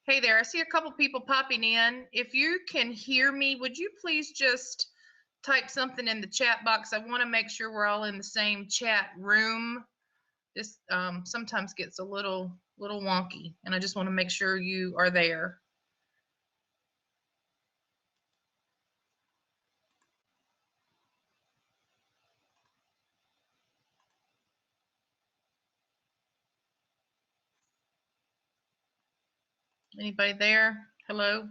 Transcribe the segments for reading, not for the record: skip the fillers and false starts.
Hey there, I see a couple people popping in. If you can hear me, would you please just type something in the chat box? I want to make sure we're all in the same chat room. This sometimes gets a little wonky, and I just want to make sure you are there. Anybody there? Hello?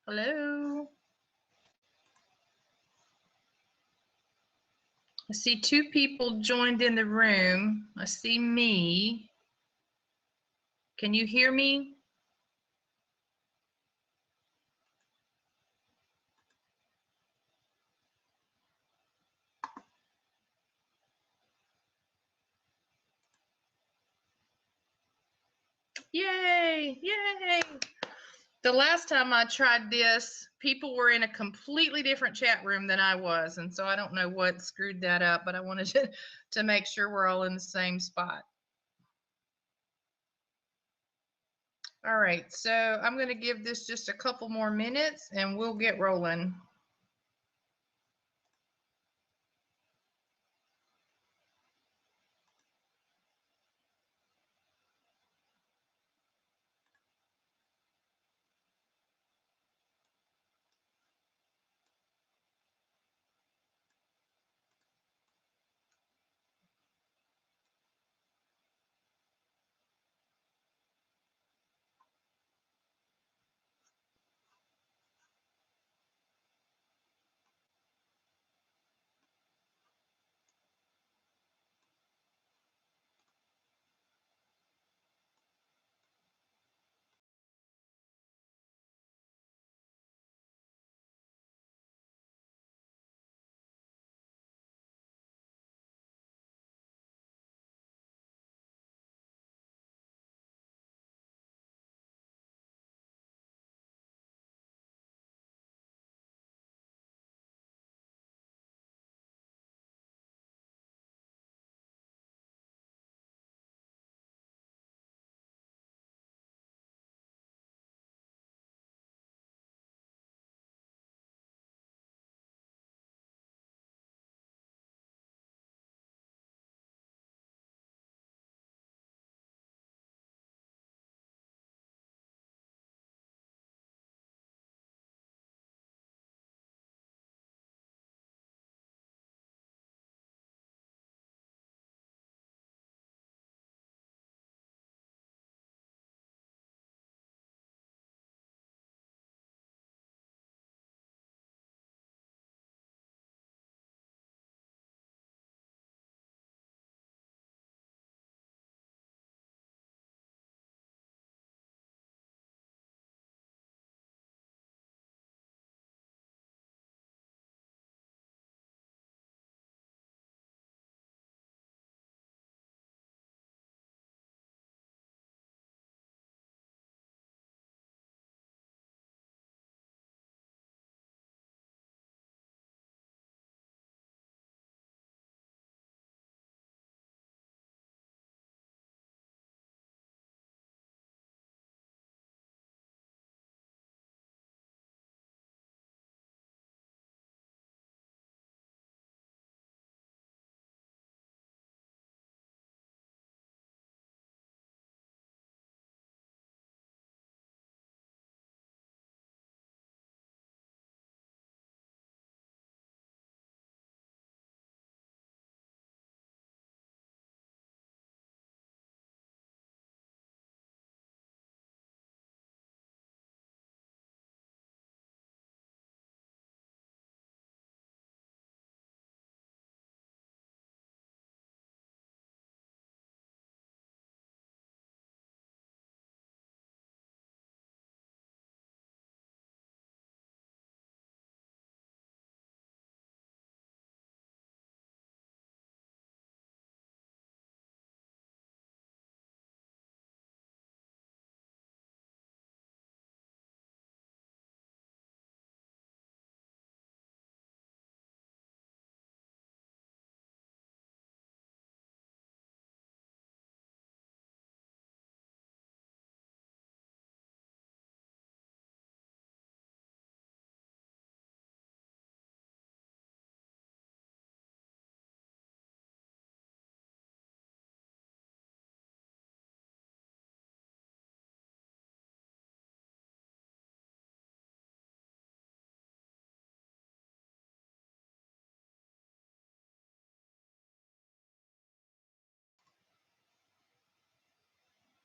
Hello? I see two people joined in the room. I see me. Can you hear me? Yay! Yay! The last time I tried this, people were in a completely different chat room than I was, and so I don't know what screwed that up, but I wanted to make sure we're all in the same spot. All right, so I'm going to give this just a couple more minutes and we'll get rolling.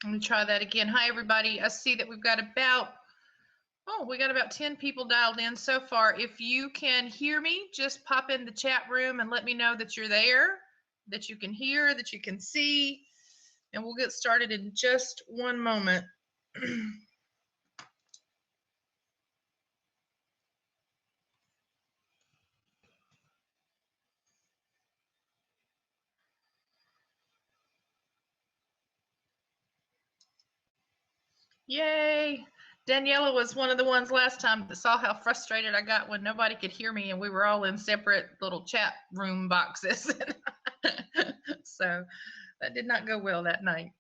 Let me try that again. Hi, everybody. I see that we've got about, we got about 10 people dialed in so far. If you can hear me, just pop in the chat room and let me know that you're there, that you can hear, that you can see, and we'll get started in just one moment. Yay. Daniela was one of the ones last time that saw how frustrated I got when nobody could hear me and we were all in separate little chat room boxes. So that did not go well that night.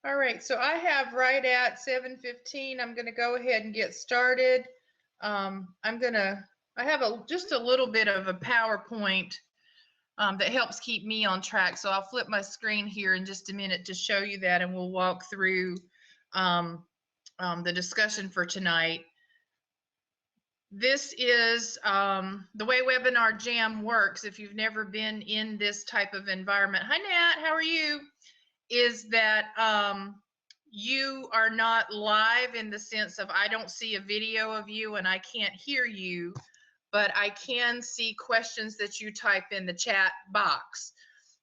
All right, so I have right at 7:15. I'm going to go ahead and get started. I have just a little bit of a PowerPoint that helps keep me on track. So I'll flip my screen here in just a minute to show you that, and we'll walk through the discussion for tonight. This is the way Webinar Jam works. If you've never been in this type of environment, hi Nat, how are you? Is that you are not live in the sense of I don't see a video of you and I can't hear you, but I can see questions that you type in the chat box.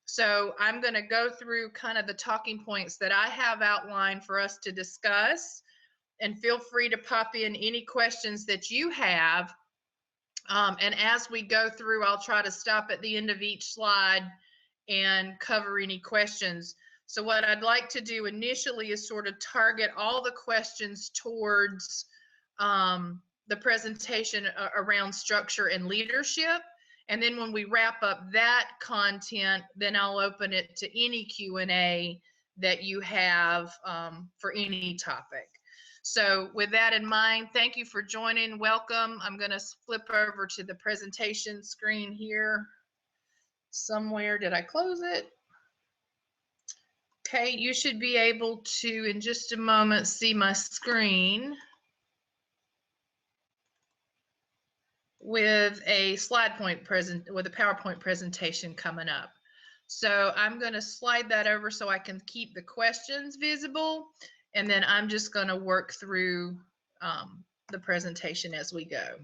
So I'm going to go through kind of the talking points that I have outlined for us to discuss, and feel free to pop in any questions that you have. And as we go through, I'll try to stop at the end of each slide and cover any questions. So what I'd like to do initially is sort of target all the questions towards the presentation around structure and leadership. And then when we wrap up that content, then I'll open it to any Q&A that you have for any topic. So with that in mind, thank you for joining. Welcome. I'm going to flip over to the presentation screen here. Somewhere, did I close it? Okay, you should be able to, in just a moment, see my screen with a with a PowerPoint presentation coming up. So I'm going to slide that over so I can keep the questions visible, and then I'm just going to work through the presentation as we go.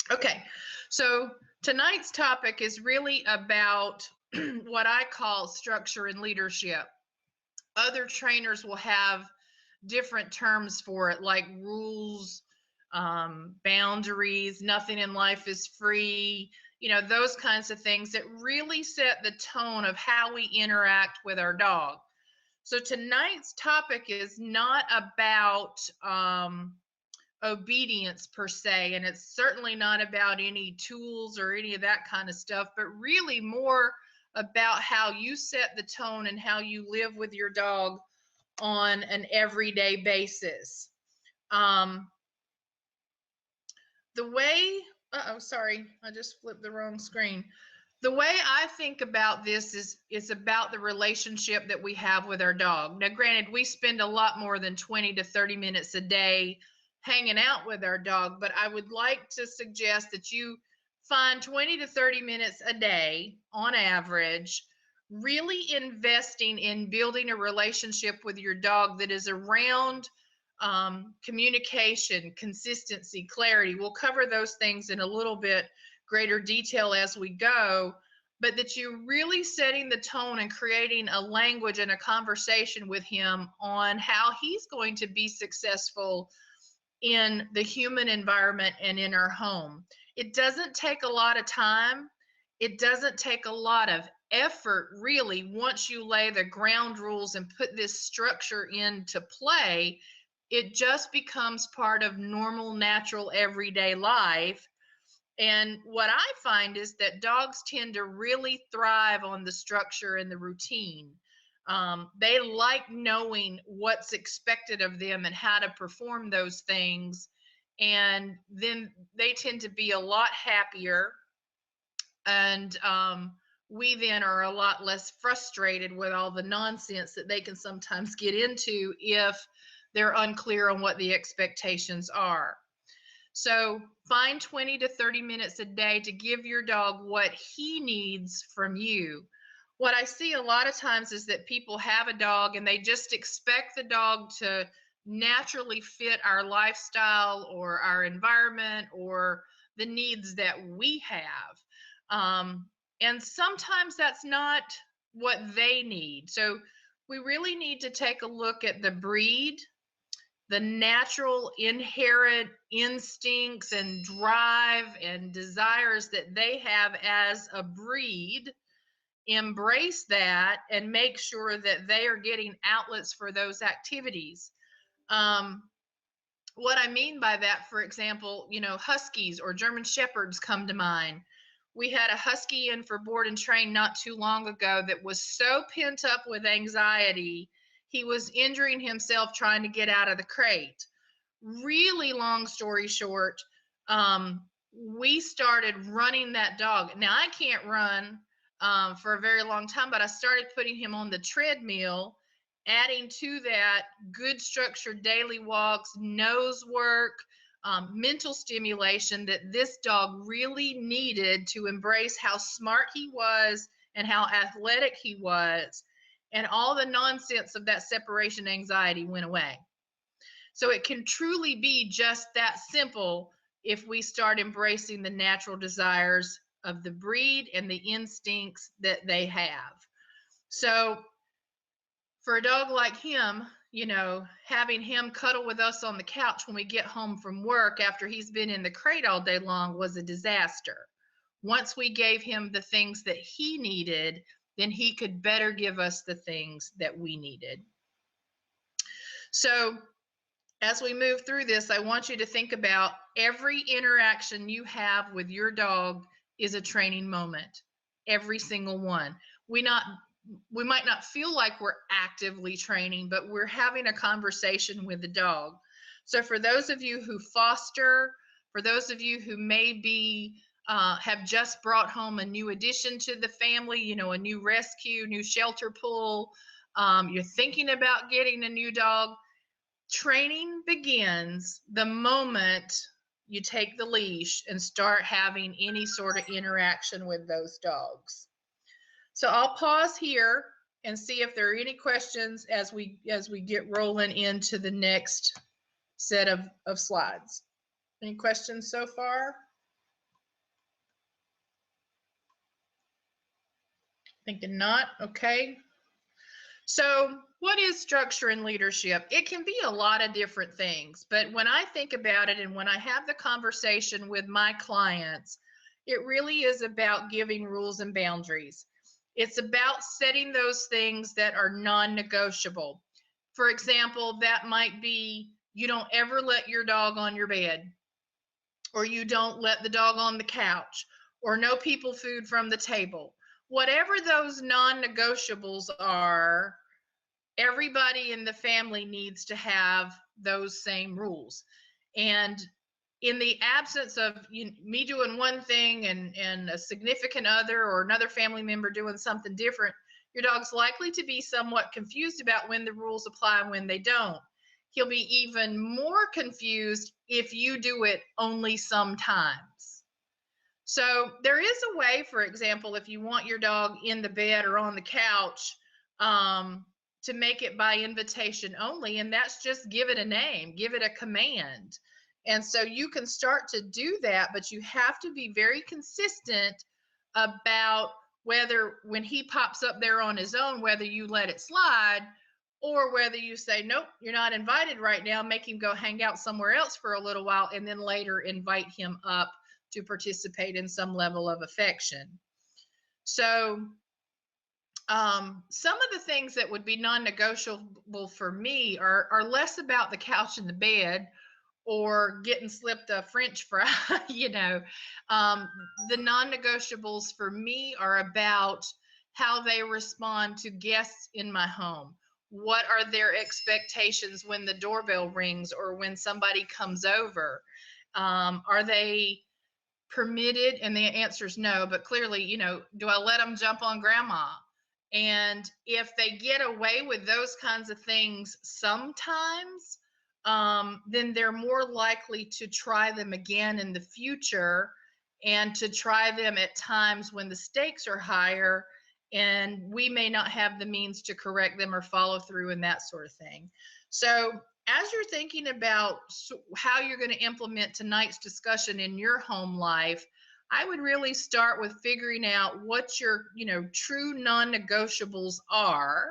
Okay, so tonight's topic is really about what I call structure and leadership. Other trainers will have different terms for it, like rules, boundaries, nothing in life is free, you know, those kinds of things that really set the tone of how we interact with our dog. So tonight's topic is not about obedience per se, and it's certainly not about any tools or any of that kind of stuff, but really more about how you set the tone and how you live with your dog on an everyday basis. The way, sorry, I just flipped the wrong screen. The way I think about this is about the relationship that we have with our dog. Now, granted, we spend a lot more than 20 to 30 minutes a day hanging out with our dog, but I would like to suggest that you find 20 to 30 minutes a day on average, really investing in building a relationship with your dog that is around communication, consistency, clarity. We'll cover those things in a little bit greater detail as we go, but that you're really setting the tone and creating a language and a conversation with him on how he's going to be successful in the human environment and in our home. It doesn't take a lot of time. It doesn't take a lot of effort, really, once you lay the ground rules and put this structure into play. It just becomes part of normal, natural, everyday life. And what I find is that dogs tend to really thrive on the structure and the routine. They like knowing what's expected of them and how to perform those things. And then they tend to be a lot happier. And we then are a lot less frustrated with all the nonsense that they can sometimes get into if they're unclear on what the expectations are. So find 20 to 30 minutes a day to give your dog what he needs from you. What I see a lot of times is that people have a dog and they just expect the dog to naturally fit our lifestyle or our environment or the needs that we have. And sometimes that's not what they need. So we really need to take a look at the breed, the natural inherent instincts and drive and desires that they have as a breed, embrace that and make sure that they are getting outlets for those activities. um, what I mean by that, for example, huskies or German shepherds come to mind. We had a husky in for board and train not too long ago that was so pent up with anxiety, he was injuring himself trying to get out of the crate. Really long story short, we started running that dog. Now, I can't run for a very long time, but I started putting him on the treadmill, adding to that good structured daily walks, nose work, mental stimulation that this dog really needed to embrace how smart he was and how athletic he was. And all the nonsense of that separation anxiety went away. So it can truly be just that simple if we start embracing the natural desires of the breed and the instincts that they have. So for a dog like him, having him cuddle with us on the couch when we get home from work after he's been in the crate all day long was a disaster. Once we gave him the things that he needed, then he could better give us the things that we needed. So as we move through this, I want you to think about every interaction you have with your dog is a training moment. Every single one. We might not feel like we're actively training, but we're having a conversation with the dog. So for those of you who foster, for those of you who maybe have just brought home a new addition to the family, a new rescue, new shelter pull, you're thinking about getting a new dog. Training begins the moment you take the leash and start having any sort of interaction with those dogs. So I'll pause here and see if there are any questions as we get rolling into the next set of slides. Any questions so far? Thinking not. Okay. So what is structure and leadership? It can be a lot of different things, but when I think about it and when I have the conversation with my clients, it really is about giving rules and boundaries. It's about setting those things that are non-negotiable. For example, that might be you don't ever let your dog on your bed, or you don't let the dog on the couch, or no people food from the table. Whatever those non-negotiables are, everybody in the family needs to have those same rules. And in the absence of me doing one thing and a significant other or another family member doing something different, your dog's likely to be somewhat confused about when the rules apply and when they don't. He'll be even more confused if you do it only sometimes. So there is a way, for example, if you want your dog in the bed or on the couch, to make it by invitation only, and that's just give it a name, give it a command. And so you can start to do that, but you have to be very consistent about whether when he pops up there on his own, whether you let it slide or whether you say, nope, you're not invited right now, make him go hang out somewhere else for a little while, and then later invite him up to participate in some level of affection. So some of the things that would be non-negotiable for me are less about the couch and the bed or getting slipped a French fry. you know, um, the non-negotiables for me are about how they respond to guests in my home. What are their expectations when the doorbell rings or when somebody comes over? Are they permitted? And the answer is no, but clearly, do I let them jump on grandma? And if they get away with those kinds of things sometimes, then they're more likely to try them again in the future and to try them at times when the stakes are higher and we may not have the means to correct them or follow through and that sort of thing. So as you're thinking about how you're going to implement tonight's discussion in your home life, I would really start with figuring out what your, true non-negotiables are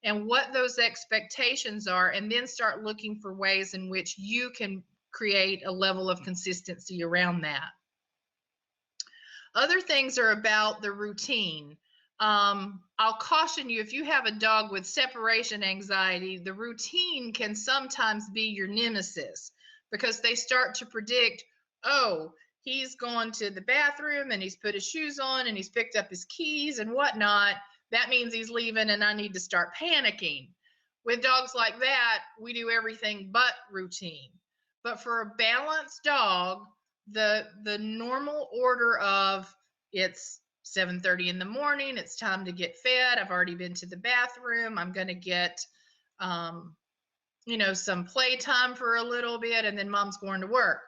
and what those expectations are, and then start looking for ways in which you can create a level of consistency around that. Other things are about the routine. I'll caution you, if you have a dog with separation anxiety, the routine can sometimes be your nemesis because they start to predict, oh, he's gone to the bathroom and he's put his shoes on and he's picked up his keys and whatnot. That means he's leaving and I need to start panicking. With dogs like that, we do everything but routine. But for a balanced dog, the normal order of it's 7:30 in the morning, it's time to get fed, I've already been to the bathroom, I'm going to get some playtime for a little bit, and then mom's going to work.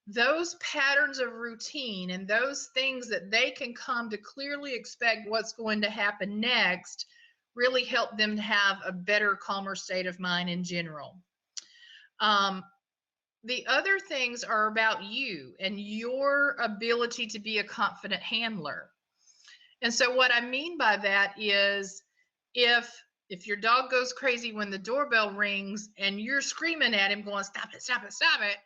Those patterns of routine and those things that they can come to clearly expect what's going to happen next really help them to have a better, calmer state of mind in general. The other things are about you and your ability to be a confident handler. And so what I mean by that is if your dog goes crazy when the doorbell rings and you're screaming at him going, stop it, stop it, stop it,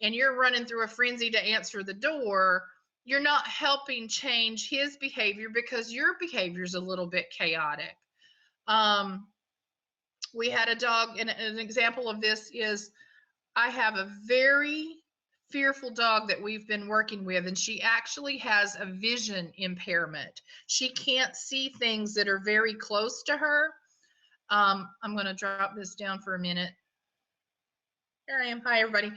and you're running through a frenzy to answer the door, you're not helping change his behavior because your behavior is a little bit chaotic. We had a dog, and an example of this is I have a very fearful dog that we've been working with, and she actually has a vision impairment. She can't see things that are very close to her. I'm going to drop this down for a minute. Here I am. Hi, everybody.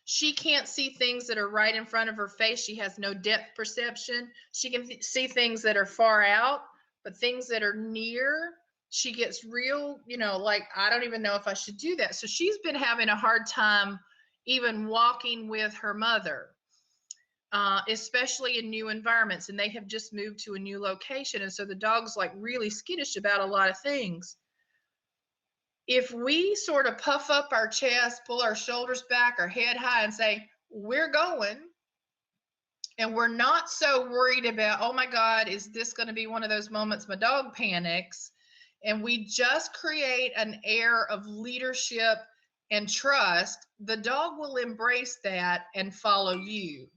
She can't see things that are right in front of her face. She has no depth perception. She can see things that are far out, but things that are near, she gets real, like, I don't even know if I should do that. So she's been having a hard time even walking with her mother, especially in new environments. And they have just moved to a new location. And so the dog's like really skittish about a lot of things. If we sort of puff up our chest, pull our shoulders back, our head high, and say, we're going, and we're not so worried about, oh my God, is this going to be one of those moments my dog panics? And we just create an air of leadership and trust, the dog will embrace that and follow you.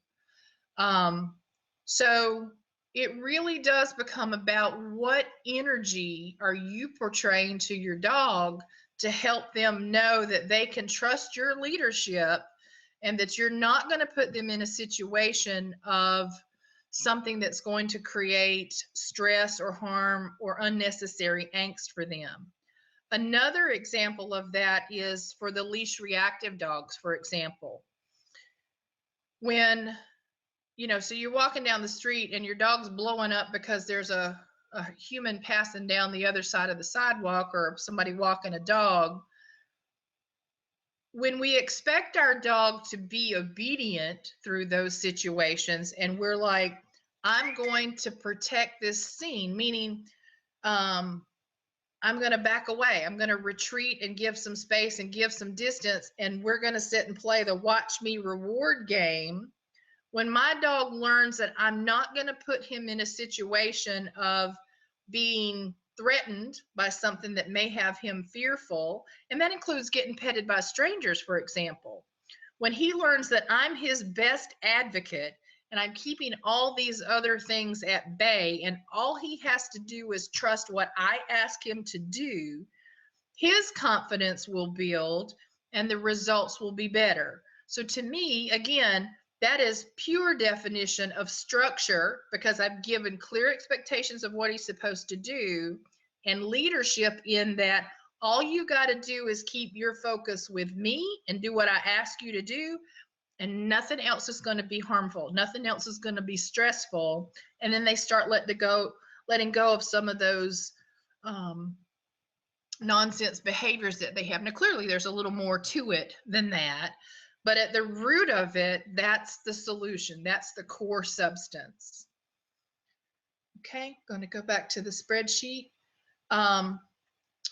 So it really does become about what energy are you portraying to your dog to help them know that they can trust your leadership and that you're not going to put them in a situation of something that's going to create stress or harm or unnecessary angst for them. Another example of that is for the leash reactive dogs, for example. When, so you're walking down the street and your dog's blowing up because there's a human passing down the other side of the sidewalk or somebody walking a dog. When we expect our dog to be obedient through those situations and we're like, I'm going to protect this scene, meaning I'm going to back away. I'm going to retreat and give some space and give some distance, and we're going to sit and play the watch me reward game. When my dog learns that I'm not going to put him in a situation of being threatened by something that may have him fearful, and that includes getting petted by strangers, for example. When he learns that I'm his best advocate and I'm keeping all these other things at bay, and all he has to do is trust what I ask him to do, his confidence will build, and the results will be better. So to me, again, that is pure definition of structure, because I've given clear expectations of what he's supposed to do, and leadership in that all you got to do is keep your focus with me and do what I ask you to do, and nothing else is going to be harmful. Nothing else is going to be stressful. And then they start letting go of some of those nonsense behaviors that they have. Now, clearly, there's a little more to it than that. But at the root of it, that's the solution. That's the core substance. Okay, going to go back to the spreadsheet.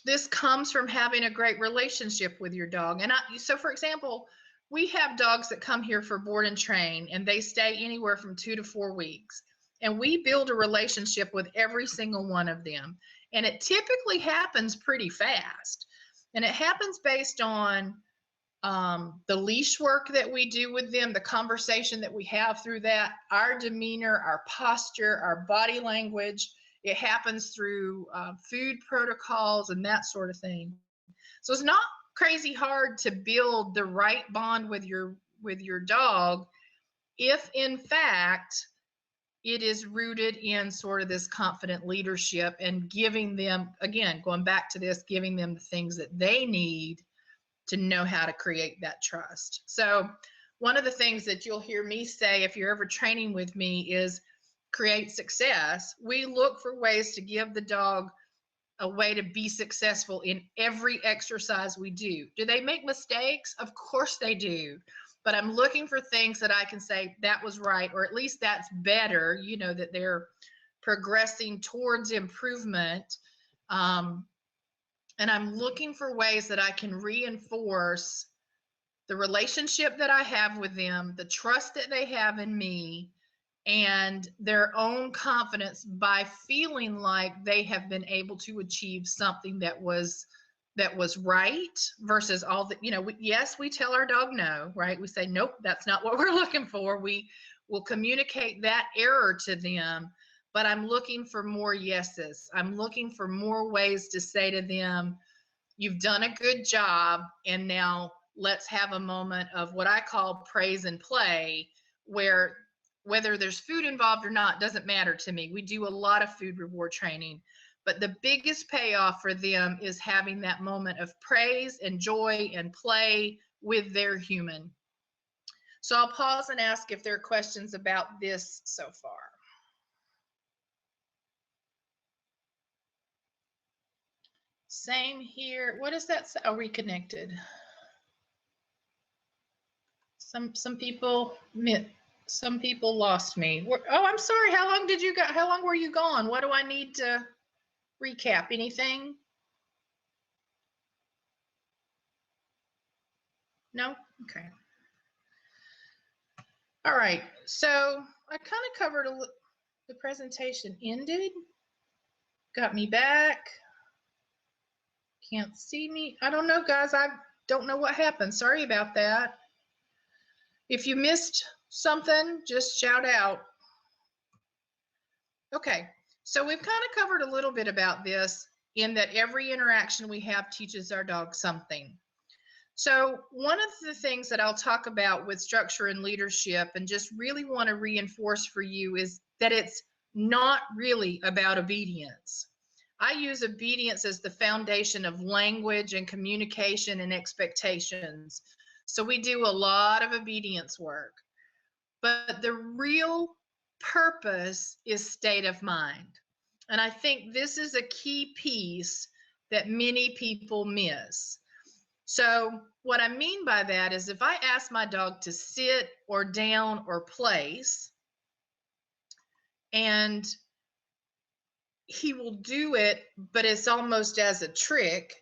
This comes from having a great relationship with your dog. And so, for example, we have dogs that come here for board and train, and they stay anywhere from 2 to 4 weeks. And we build a relationship with every single one of them. And it typically happens pretty fast. And it happens based on the leash work that we do with them, the conversation that we have through that, our demeanor, our posture, our body language. It happens through food protocols and that sort of thing. So it's not crazy hard to build the right bond with your dog if, in fact, it is rooted in sort of this confident leadership and giving them, again, going back to this, giving them the things that they need to know how to create that trust. So one of the things that you'll hear me say if you're ever training with me is create success. We look for ways to give the dog a way to be successful in every exercise we do. Do they make mistakes? Of course they do. But I'm looking for things that I can say that was right, or at least that's better, that they're progressing towards improvement. And I'm looking for ways that I can reinforce the relationship that I have with them, the trust that they have in me, and their own confidence by feeling like they have been able to achieve something that was right versus all the, yes, we tell our dog no, right? We say, nope, that's not what we're looking for. We will communicate that error to them, but I'm looking for more yeses. I'm looking for more ways to say to them, you've done a good job, and now let's have a moment of what I call praise and play, where whether there's food involved or not doesn't matter to me. We do a lot of food reward training, but the biggest payoff for them is having that moment of praise and joy and play with their human. So I'll pause and ask if there are questions about this so far. Same here. What does that say? Oh, reconnected. Some people lost me. Oh, I'm sorry. How long were you gone? What do I need to recap? Anything? No? Okay. All right. So I kind of covered the presentation ended. Got me back. Can't see me. I don't know, guys. I don't know what happened. Sorry about that. If you missed something, just shout out. Okay. So we've kind of covered a little bit about this, in that every interaction we have teaches our dog something. So one of the things that I'll talk about with structure and leadership, and just really want to reinforce for you, is that it's not really about obedience. I use obedience as the foundation of language and communication and expectations. So we do a lot of obedience work. But the real purpose is state of mind. And I think this is a key piece that many people miss. So what I mean by that is, if I ask my dog to sit or down or place, and he will do it, but it's almost as a trick.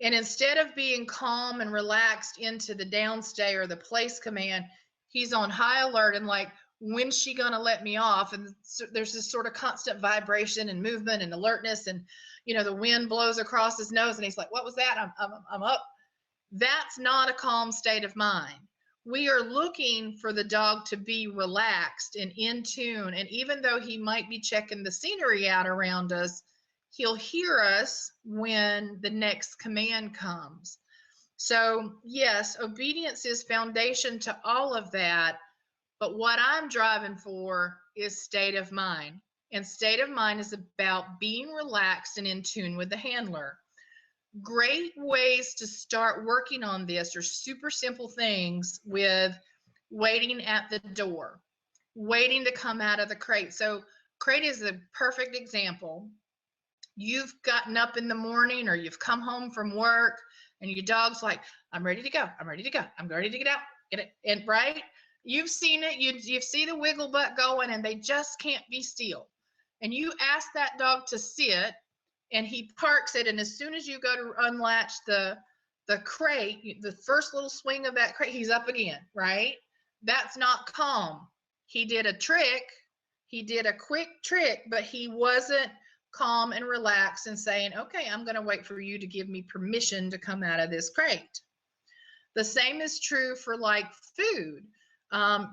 And instead of being calm and relaxed into the down stay or the place command, he's on high alert and like, when's she gonna let me off? And so there's this sort of constant vibration and movement and alertness, and the wind blows across his nose, and he's like, what was that? I'm up. That's not a calm state of mind. We are looking for the dog to be relaxed and in tune. And even though he might be checking the scenery out around us, he'll hear us when the next command comes. So yes, obedience is foundation to all of that. But what I'm driving for is state of mind. And state of mind is about being relaxed and in tune with the handler. Great ways to start working on this are super simple things with waiting at the door, waiting to come out of the crate. So, crate is a perfect example. You've gotten up in the morning or you've come home from work and your dog's like, I'm ready to go. I'm ready to go. I'm ready to get out. Get it. And right? You've seen it. You see the wiggle butt going and they just can't be still. And you ask that dog to sit and he parks it. And as soon as you go to unlatch the crate, the first little swing of that crate, he's up again, right? That's not calm. He did a trick. He did a quick trick, but he wasn't calm and relaxed and saying, okay, I'm going to wait for you to give me permission to come out of this crate. The same is true for like food.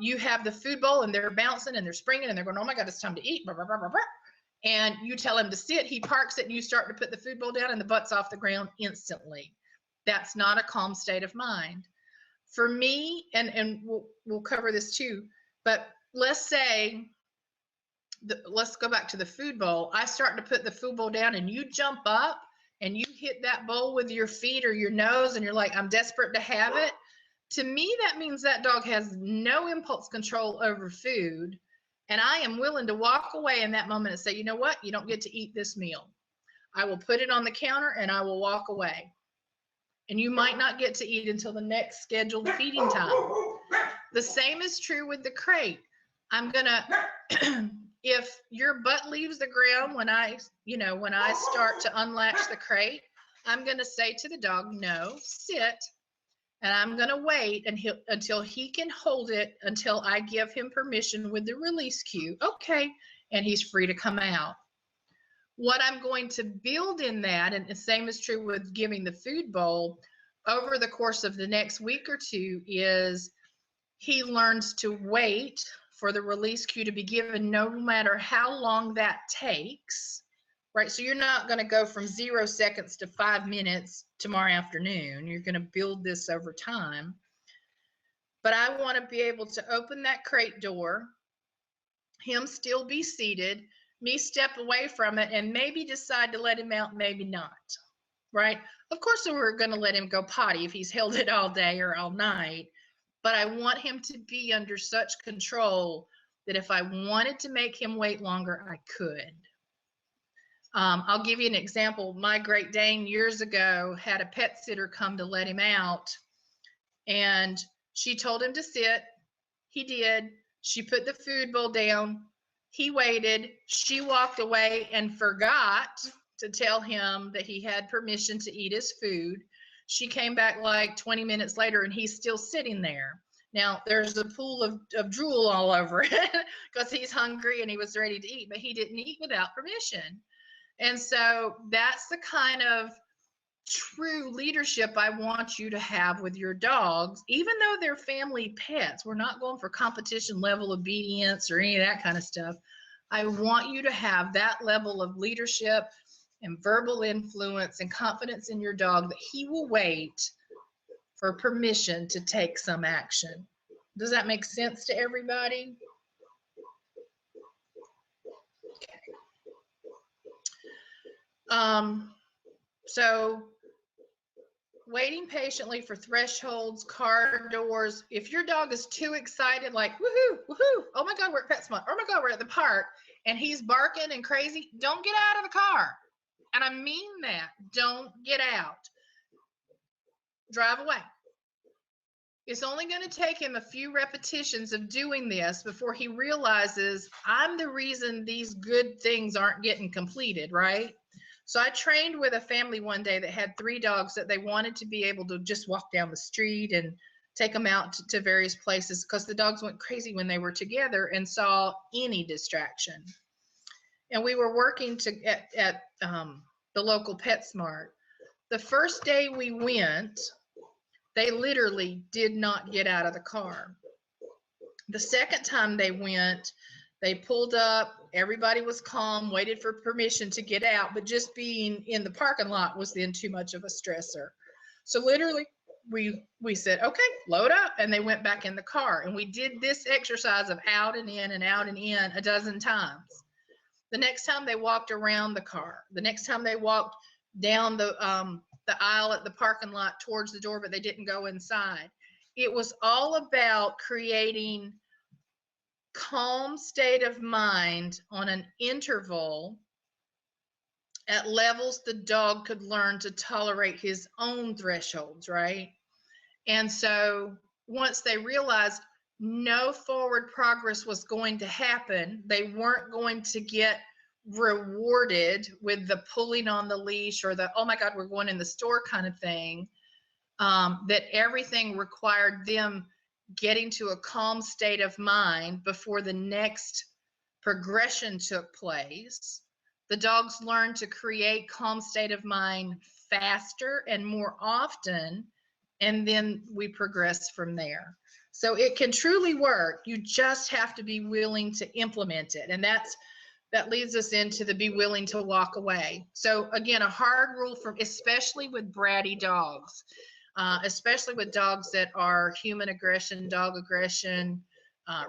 You have the food bowl and they're bouncing and they're springing and they're going, oh my God, it's time to eat. Blah, blah, blah, blah, blah. And you tell him to sit, he parks it and you start to put the food bowl down and the butt's off the ground instantly. That's not a calm state of mind. For me, and we'll cover this too, but let's say, let's go back to the food bowl. I start to put the food bowl down and you jump up and you hit that bowl with your feet or your nose and you're like, I'm desperate to have it. To me, that means that dog has no impulse control over food. And I am willing to walk away in that moment and say, you know what? You don't get to eat this meal. I will put it on the counter and I will walk away. And you might not get to eat until the next scheduled feeding time. The same is true with the crate. I'm going to, if your butt leaves the ground when I start to unlatch the crate, I'm going to say to the dog, no, sit. And I'm going to wait until he can hold it until I give him permission with the release cue. Okay. And he's free to come out. What I'm going to build in that, and the same is true with giving the food bowl, over the course of the next week or two, is he learns to wait for the release cue to be given no matter how long that takes. Right, so you're not going to go from 0 seconds to 5 minutes tomorrow afternoon. You're going to build this over time. But I want to be able to open that crate door, him still be seated, me step away from it, and maybe decide to let him out, maybe not. Right? Of course, we're going to let him go potty if he's held it all day or all night. But I want him to be under such control that if I wanted to make him wait longer, I could. I'll give you an example. My Great Dane years ago had a pet sitter come to let him out, and she told him to sit. He did. She put the food bowl down. He waited. She walked away and forgot to tell him that he had permission to eat his food. She came back like 20 minutes later, and he's still sitting there. Now, there's a pool of drool all over it because he's hungry and he was ready to eat, but he didn't eat without permission. And so that's the kind of true leadership I want you to have with your dogs, even though they're family pets. We're not going for competition level obedience or any of that kind of stuff. I want you to have that level of leadership and verbal influence and confidence in your dog that he will wait for permission to take some action. Does that make sense to everybody? So waiting patiently for thresholds, car doors. If your dog is too excited, like, woohoo, woohoo, oh my God, we're at PetSmart, oh my God, we're at the park, and he's barking and crazy, don't get out of the car. And I mean that, don't get out. Drive away. It's only going to take him a few repetitions of doing this before he realizes I'm the reason these good things aren't getting completed, right? So I trained with a family one day that had 3 dogs that they wanted to be able to just walk down the street and take them out to various places because the dogs went crazy when they were together and saw any distraction. And we were working at the local PetSmart. The first day we went, they literally did not get out of the car. The second time they went, they pulled up, everybody was calm, waited for permission to get out, but just being in the parking lot was then too much of a stressor. So literally, we said, okay, load up, and they went back in the car, and we did this exercise of out and in and out and in a dozen times. The next time they walked around the car, the next time they walked down the aisle at the parking lot towards the door, but they didn't go inside. It was all about creating calm state of mind on an interval at levels the dog could learn to tolerate his own thresholds, right? And so once they realized no forward progress was going to happen, they weren't going to get rewarded with the pulling on the leash or the, oh my God, we're going in the store kind of thing, that everything required them getting to a calm state of mind before the next progression took place. The dogs learn to create calm state of mind faster and more often, and then we progress from there. So it can truly work. You just have to be willing to implement it. And that leads us into the be willing to walk away. So again, a hard rule for, especially with bratty dogs, especially with dogs that are human aggression, dog aggression,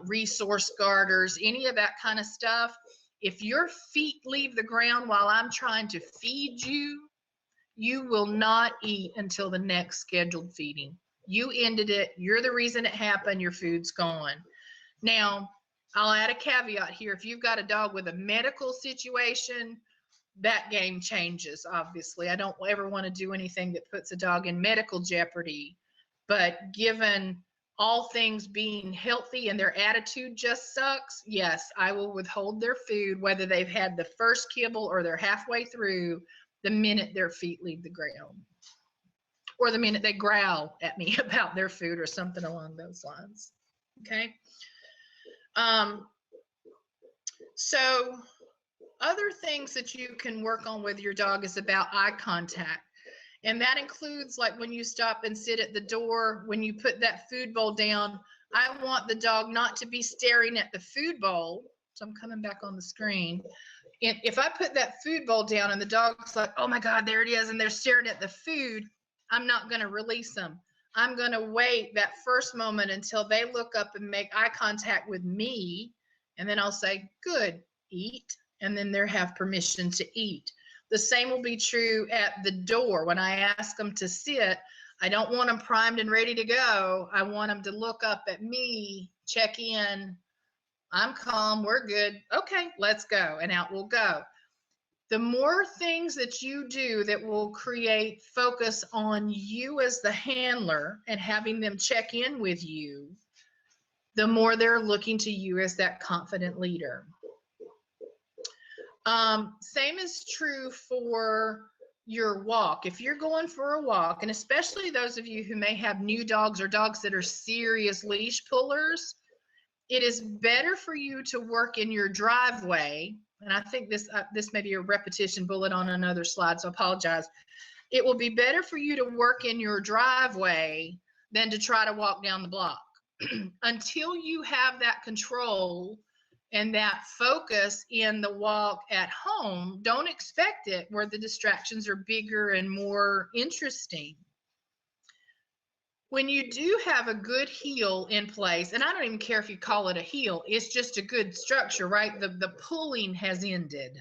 resource guarders, any of that kind of stuff. If your feet leave the ground while I'm trying to feed you, you will not eat until the next scheduled feeding. You ended it. You're the reason it happened. Your food's gone. Now, I'll add a caveat here. If you've got a dog with a medical situation, that game changes, obviously. I don't ever want to do anything that puts a dog in medical jeopardy. But given all things being healthy and their attitude just sucks, yes, I will withhold their food, whether they've had the first kibble or they're halfway through, the minute their feet leave the ground. Or the minute they growl at me about their food or something along those lines. Okay? So other things that you can work on with your dog is about eye contact. And that includes like when you stop and sit at the door, when you put that food bowl down, I want the dog not to be staring at the food bowl. So I'm coming back on the screen. And if I put that food bowl down and the dog's like, oh my God, there it is, and they're staring at the food, I'm not going to release them. I'm going to wait that first moment until they look up and make eye contact with me. And then I'll say, good, eat. And then they have permission to eat. The same will be true at the door. When I ask them to sit, I don't want them primed and ready to go. I want them to look up at me, check in. I'm calm, we're good. Okay, let's go. And out we'll go. The more things that you do that will create focus on you as the handler and having them check in with you, the more they're looking to you as that confident leader. Same is true for your walk. If you're going for a walk, and especially those of you who may have new dogs or dogs that are serious leash pullers, it is better for you to work in your driveway. And I think this may be a repetition bullet on another slide, so I apologize. It will be better for you to work in your driveway than to try to walk down the block. Until you have that control and that focus in the walk at home, don't expect it where the distractions are bigger and more interesting. When you do have a good heel in place, and I don't even care if you call it a heel, it's just a good structure, right? The pulling has ended.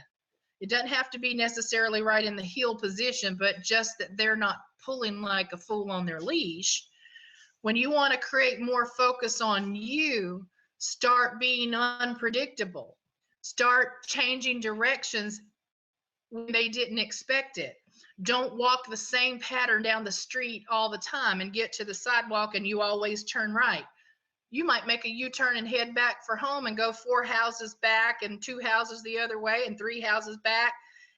It doesn't have to be necessarily right in the heel position, but just that they're not pulling like a fool on their leash. When you want to create more focus on you, start being unpredictable. Start changing directions when they didn't expect it. Don't walk the same pattern down the street all the time and get to the sidewalk and you always turn right. You might make a U-turn and head back for home and go 4 houses back and 2 houses the other way and 3 houses back.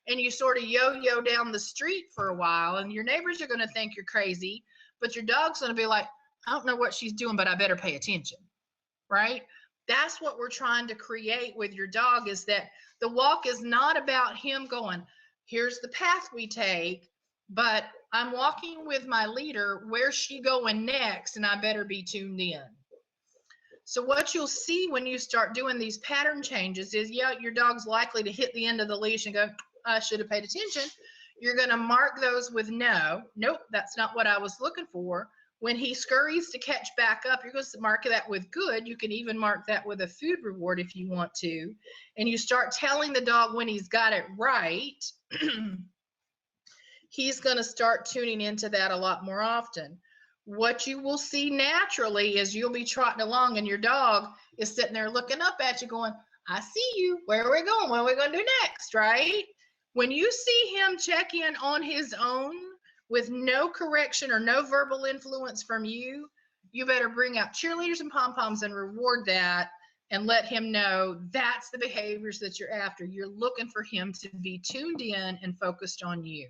And you sort of yo-yo down the street for a while, and your neighbors are going to think you're crazy, but your dog's going to be like, I don't know what she's doing, but I better pay attention, right? That's what we're trying to create with your dog, is that the walk is not about him going, here's the path we take, but I'm walking with my leader, where's she going next, and I better be tuned in. So what you'll see when you start doing these pattern changes is, yeah, your dog's likely to hit the end of the leash and go, I should have paid attention. You're going to mark those with no, nope, that's not what I was looking for. When he scurries to catch back up, you're going to mark that with good. You can even mark that with a food reward if you want to. And you start telling the dog when he's got it right, he's going to start tuning into that a lot more often. What you will see naturally is you'll be trotting along and your dog is sitting there looking up at you going, I see you. Where are we going? What are we going to do next, right? When you see him check in on his own with no correction or no verbal influence from you, you better bring out cheerleaders and pom-poms and reward that and let him know that's the behaviors that you're after. You're looking for him to be tuned in and focused on you.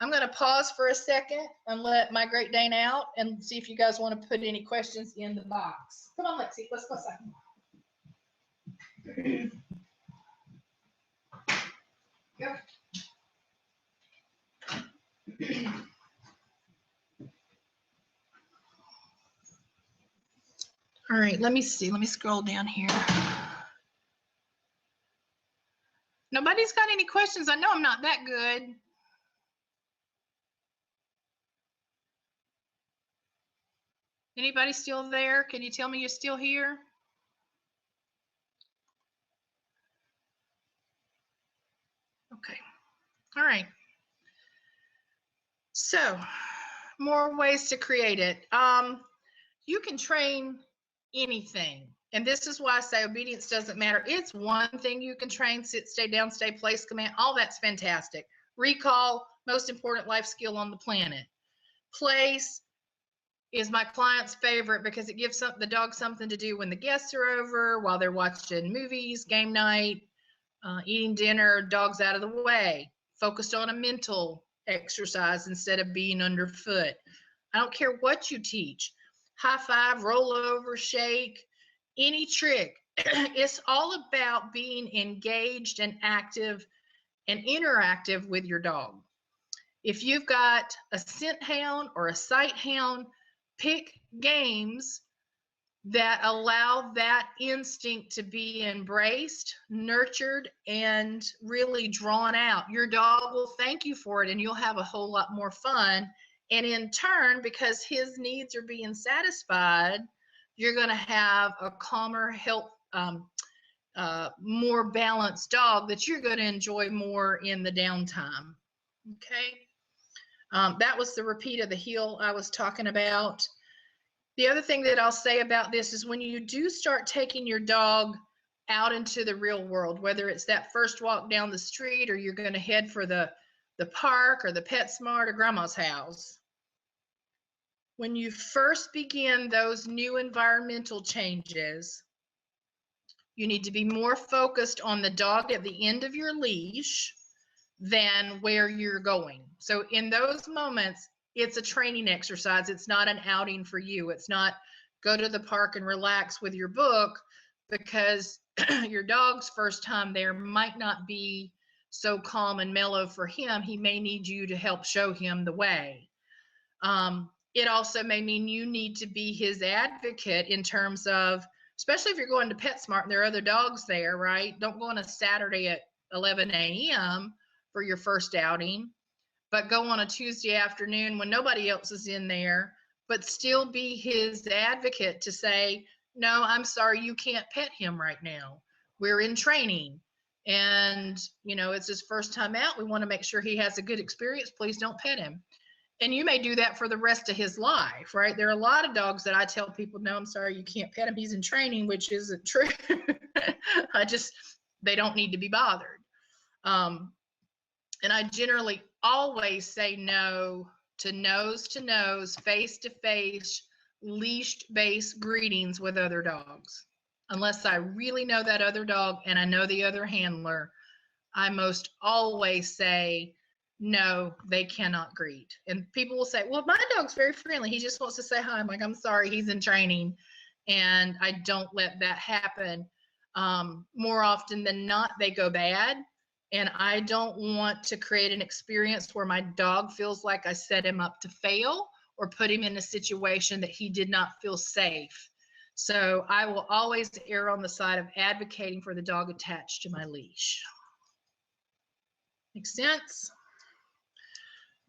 I'm going to pause for a second and let my Great Dane out and see if you guys want to put any questions in the box. Come on, Lexi, let's go second. Go. All right, let me see. Let me scroll down here. Nobody's got any questions. I know I'm not that good. Anybody still there? Can you tell me you're still here? Okay. All right. So, more ways to create it. You can train anything. And this is why I say obedience doesn't matter. It's one thing you can train: sit, stay down, stay, place, command. All that's fantastic. Recall, most important life skill on the planet. Place is my client's favorite because it gives the dog something to do when the guests are over, while they're watching movies, game night, eating dinner, dog's out of the way, focused on a mental exercise instead of being underfoot. I don't care what you teach. High five, roll over, shake, any trick. It's all about being engaged and active and interactive with your dog. If you've got a scent hound or a sight hound, pick games that allow that instinct to be embraced, nurtured, and really drawn out. Your dog will thank you for it, and you'll have a whole lot more fun. And in turn, because his needs are being satisfied, you're going to have a calmer, more balanced dog that you're going to enjoy more in the downtime. Okay. That was the repeat of the heel I was talking about. The other thing that I'll say about this is when you do start taking your dog out into the real world, whether it's that first walk down the street or you're going to head for the park or the PetSmart or grandma's house, when you first begin those new environmental changes, you need to be more focused on the dog at the end of your leash than where you're going. So in those moments, it's a training exercise. It's not an outing for you. It's not go to the park and relax with your book, because your dog's first time there might not be so calm and mellow for him. He may need you to help show him the way. It also may mean you need to be his advocate in terms of, especially if you're going to PetSmart and there are other dogs there, right? Don't go on a Saturday at 11 a.m. for your first outing, but go on a Tuesday afternoon when nobody else is in there, but still be his advocate to say, no, I'm sorry, you can't pet him right now. We're in training. And, you know, it's his first time out. We want to make sure he has a good experience. Please don't pet him. And you may do that for the rest of his life, right? There are a lot of dogs that I tell people, no, I'm sorry, you can't pet him. He's in training, which isn't true. They don't need to be bothered. And I generally always say no to nose, face to face, leash-based greetings with other dogs. Unless I really know that other dog and I know the other handler, I most always say, no, they cannot greet. And people will say, well, my dog's very friendly. He just wants to say hi. I'm like, I'm sorry, he's in training. And I don't let that happen. More often than not, they go bad. And I don't want to create an experience where my dog feels like I set him up to fail or put him in a situation that he did not feel safe. So I will always err on the side of advocating for the dog attached to my leash. Make sense?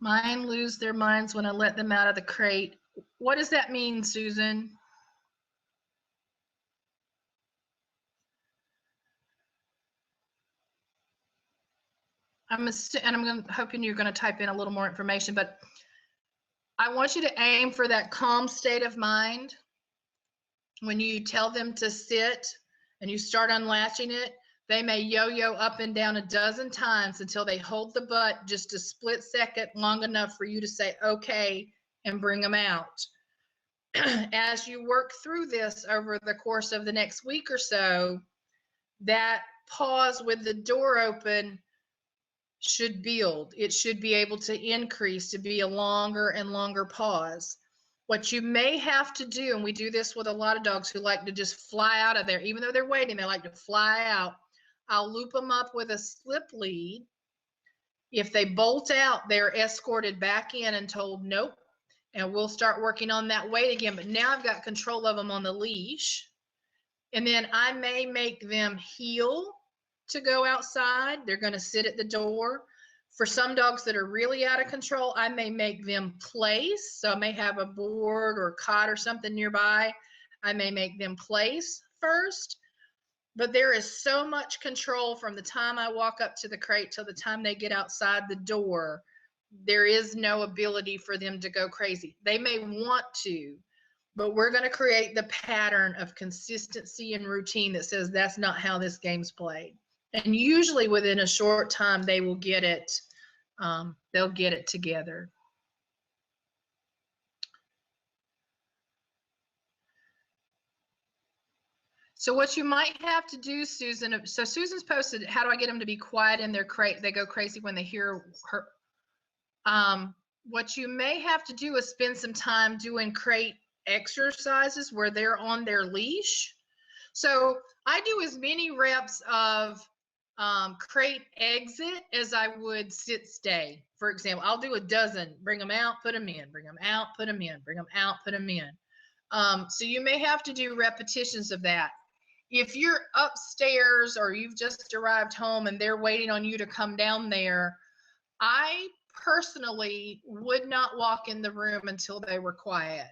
Mine lose their minds when I let them out of the crate. What does that mean, Susan? I'm hoping you're going to type in a little more information, but I want you to aim for that calm state of mind when you tell them to sit and you start unlatching it. They may yo-yo up and down a dozen times until they hold the butt just a split second long enough for you to say, okay, and bring them out. As you work through this over the course of the next week or so, that pause with the door open should build. It should be able to increase to be a longer and longer pause. What you may have to do, and we do this with a lot of dogs who like to just fly out of there, even though they're waiting, they like to fly out. I'll loop them up with a slip lead. If they bolt out, they're escorted back in and told nope, and we'll start working on that weight again. But now I've got control of them on the leash. And then I may make them heel to go outside. They're going to sit at the door. For some dogs that are really out of control, I may make them place. So I may have a board or cot or something nearby. I may make them place first. But there is so much control from the time I walk up to the crate till the time they get outside the door. There is no ability for them to go crazy. They may want to, but we're going to create the pattern of consistency and routine that says that's not how this game's played. And usually within a short time, they will get it. They'll get it together. So what you might have to do, Susan, so Susan's posted, how do I get them to be quiet in their crate? They go crazy when they hear her. What you may have to do is spend some time doing crate exercises where they're on their leash. So I do as many reps of crate exit as I would sit stay. For example, I'll do a dozen, bring them out, put them in, bring them out, put them in, bring them out, put them in. So you may have to do repetitions of that. If you're upstairs or you've just arrived home and they're waiting on you to come down there, I personally would not walk in the room until they were quiet.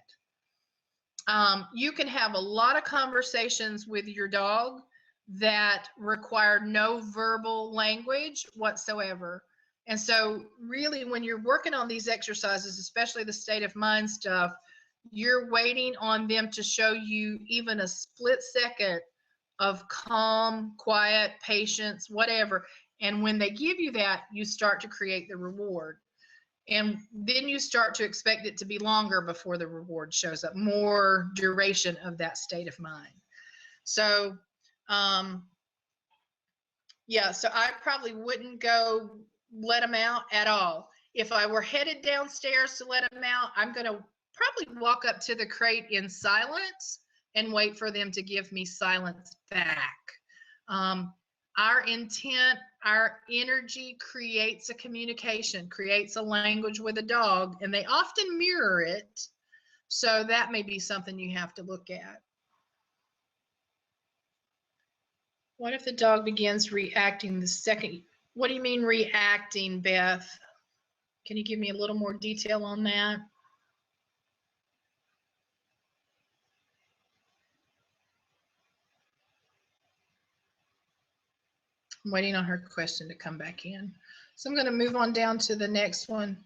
You can have a lot of conversations with your dog that require no verbal language whatsoever. And so really when you're working on these exercises, especially the state of mind stuff, you're waiting on them to show you even a split second of calm, quiet, patience, whatever. And when they give you that, you start to create the reward. And then you start to expect it to be longer before the reward shows up, more duration of that state of mind. So, yeah, so I probably wouldn't go let them out at all. If I were headed downstairs to let them out, I'm going to probably walk up to the crate in silence and wait for them to give me silence back. Our intent, our energy creates a communication, creates a language with a dog, and they often mirror it. So that may be something you have to look at. What if the dog begins reacting the second? What do you mean reacting, Beth? Can you give me a little more detail on that? I'm waiting on her question to come back in. So I'm going to move on down to the next one.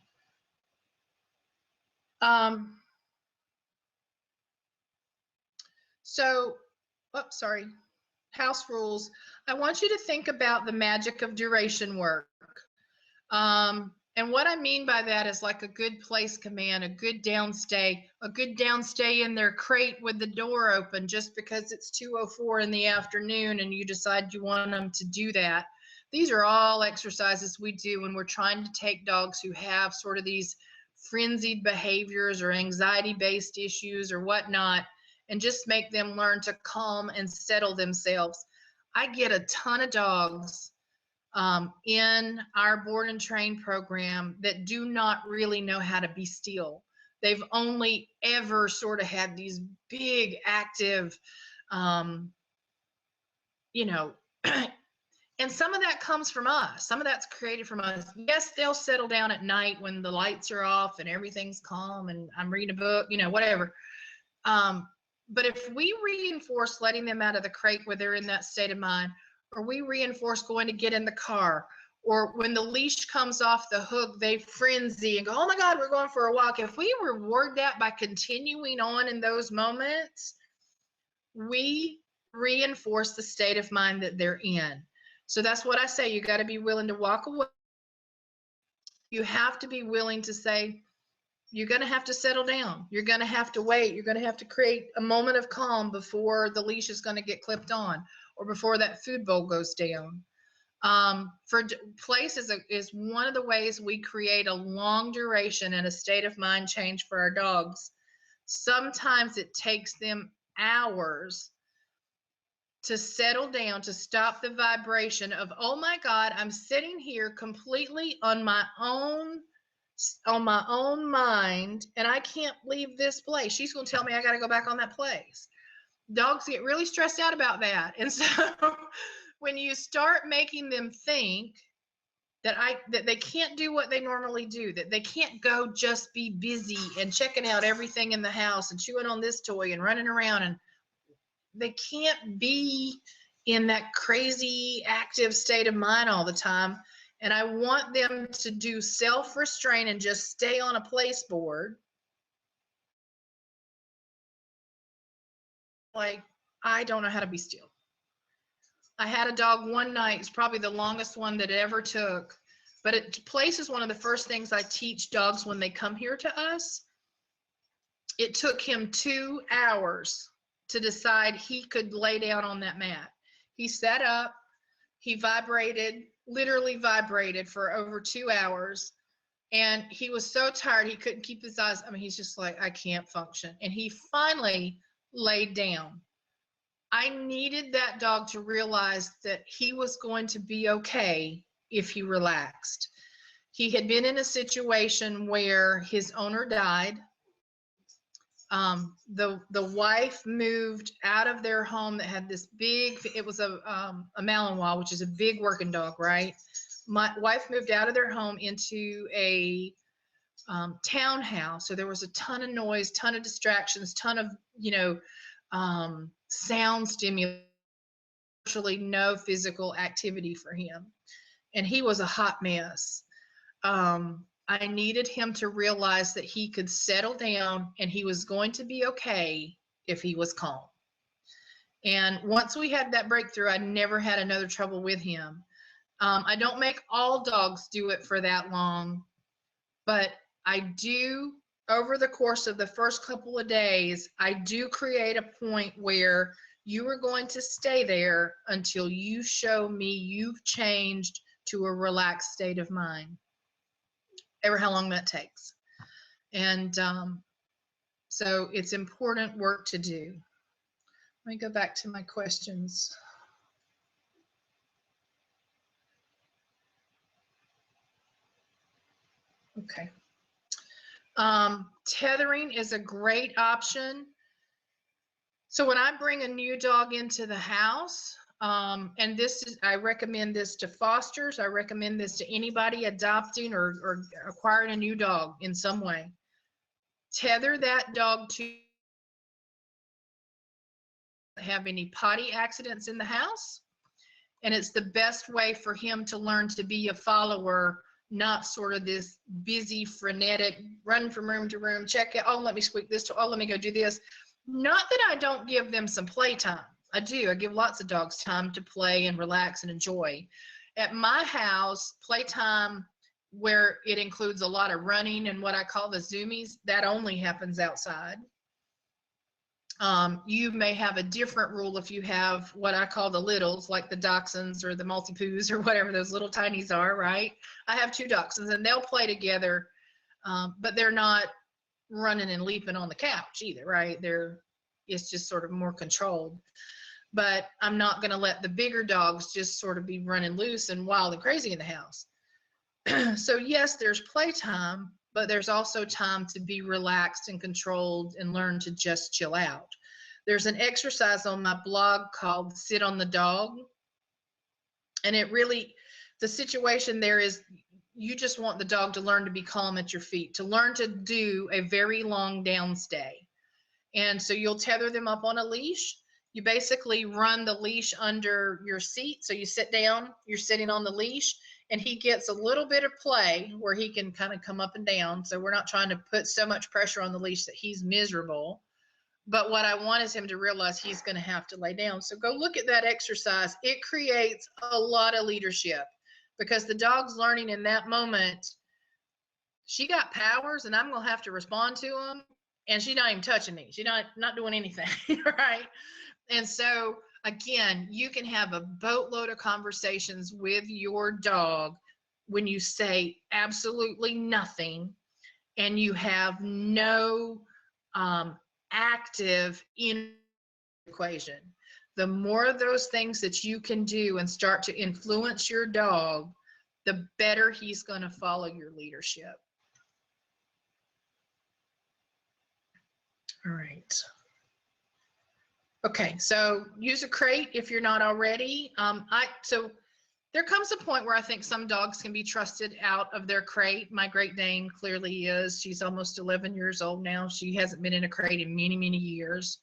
Sorry, house rules. I want you to think about the magic of duration work. And what I mean by that is like a good place command, a good downstay in their crate with the door open just because it's 2:04 in the afternoon and you decide you want them to do that. These are all exercises we do when we're trying to take dogs who have sort of these frenzied behaviors or anxiety-based issues or whatnot, and just make them learn to calm and settle themselves. I get a ton of dogs in our board and train program that do not really know how to be still. They've only ever sort of had these big active, And some of that comes from us. Some of that's created from us. Yes, they'll settle down at night when the lights are off and everything's calm and I'm reading a book, you know, whatever. But if we reinforce letting them out of the crate where they're in that state of mind, or we reinforce going to get in the car, or when the leash comes off the hook, they frenzy and go, oh my God, we're going for a walk. If we reward that by continuing on in those moments, we reinforce the state of mind that they're in. So that's what I say. You got to be willing to walk away. You have to be willing to say, you're going to have to settle down. You're going to have to wait. You're going to have to create a moment of calm before the leash is going to get clipped on or before that food bowl goes down. Place is one of the ways we create a long duration and a state of mind change for our dogs. Sometimes it takes them hours to settle down, to stop the vibration of, oh my God, I'm sitting here completely on my own mind, and I can't leave this place. She's going to tell me I got to go back on that place. Dogs get really stressed out about that. And so when you start making them think that they can't do what they normally do, that they can't go just be busy and checking out everything in the house and chewing on this toy and running around, and they can't be in that crazy active state of mind all the time. And I want them to do self-restraint and just stay on a place board. Like, I don't know how to be still. I had a dog one night, it's probably the longest one that it ever took. But place is one of the first things I teach dogs when they come here to us. It took him 2 hours to decide he could lay down on that mat. He sat up, he vibrated, literally vibrated for over 2 hours. And he was so tired, he couldn't keep his eyes. I mean, he's just like, I can't function. And he finally laid down. I needed that dog to realize that he was going to be okay if he relaxed. He had been in a situation where his owner died. The wife moved out of their home that had this big, it was a Malinois, which is a big working dog, right? My wife moved out of their home into a townhouse. So there was a ton of noise, ton of distractions, ton of, sound stimulation, virtually no physical activity for him. And he was a hot mess. I needed him to realize that he could settle down and he was going to be okay if he was calm. And once we had that breakthrough, I never had another trouble with him. I don't make all dogs do it for that long, but I do, over the course of the first couple of days, I do create a point where you are going to stay there until you show me you've changed to a relaxed state of mind, ever how long that takes. And so it's important work to do. Let me go back to my questions. Okay. Tethering is a great option. So when I bring a new dog into the house, and I recommend this to fosters, I recommend this to anybody adopting or acquiring a new dog in some way. Tether that dog to have any potty accidents in the house. And it's the best way for him to learn to be a follower, not sort of this busy, frenetic, run from room to room, check it, oh, let me squeak this, oh, let me go do this. Not that I don't give them some playtime. I do. I give lots of dogs time to play and relax and enjoy. At my house, playtime, where it includes a lot of running and what I call the zoomies, that only happens outside. You may have a different rule if you have what I call the littles, like the dachshunds or the Maltipoos or whatever those little tinies are, right? I have 2 dachshunds and they'll play together, but they're not running and leaping on the couch either, right? It's just sort of more controlled. But I'm not going to let the bigger dogs just sort of be running loose and wild and crazy in the house. So yes, there's playtime, but there's also time to be relaxed and controlled and learn to just chill out. There's an exercise on my blog called Sit on the Dog. And it really, the situation there is you just want the dog to learn to be calm at your feet, to learn to do a very long down stay. And so you'll tether them up on a leash. You basically run the leash under your seat. So you sit down, you're sitting on the leash, and he gets a little bit of play where he can kind of come up and down. So we're not trying to put so much pressure on the leash that he's miserable. But what I want is him to realize he's going to have to lay down. So go look at that exercise. It creates a lot of leadership because the dog's learning in that moment, she got powers and I'm going to have to respond to them. And she's not even touching me. She's not doing anything, right? And so, again, you can have a boatload of conversations with your dog when you say absolutely nothing and you have no active in equation. The more of those things that you can do and start to influence your dog, the better he's going to follow your leadership. All right. Okay, so use a crate if you're not already. So there comes a point where I think some dogs can be trusted out of their crate. My Great Dane clearly is. She's almost 11 years old now. She hasn't been in a crate in many, many years.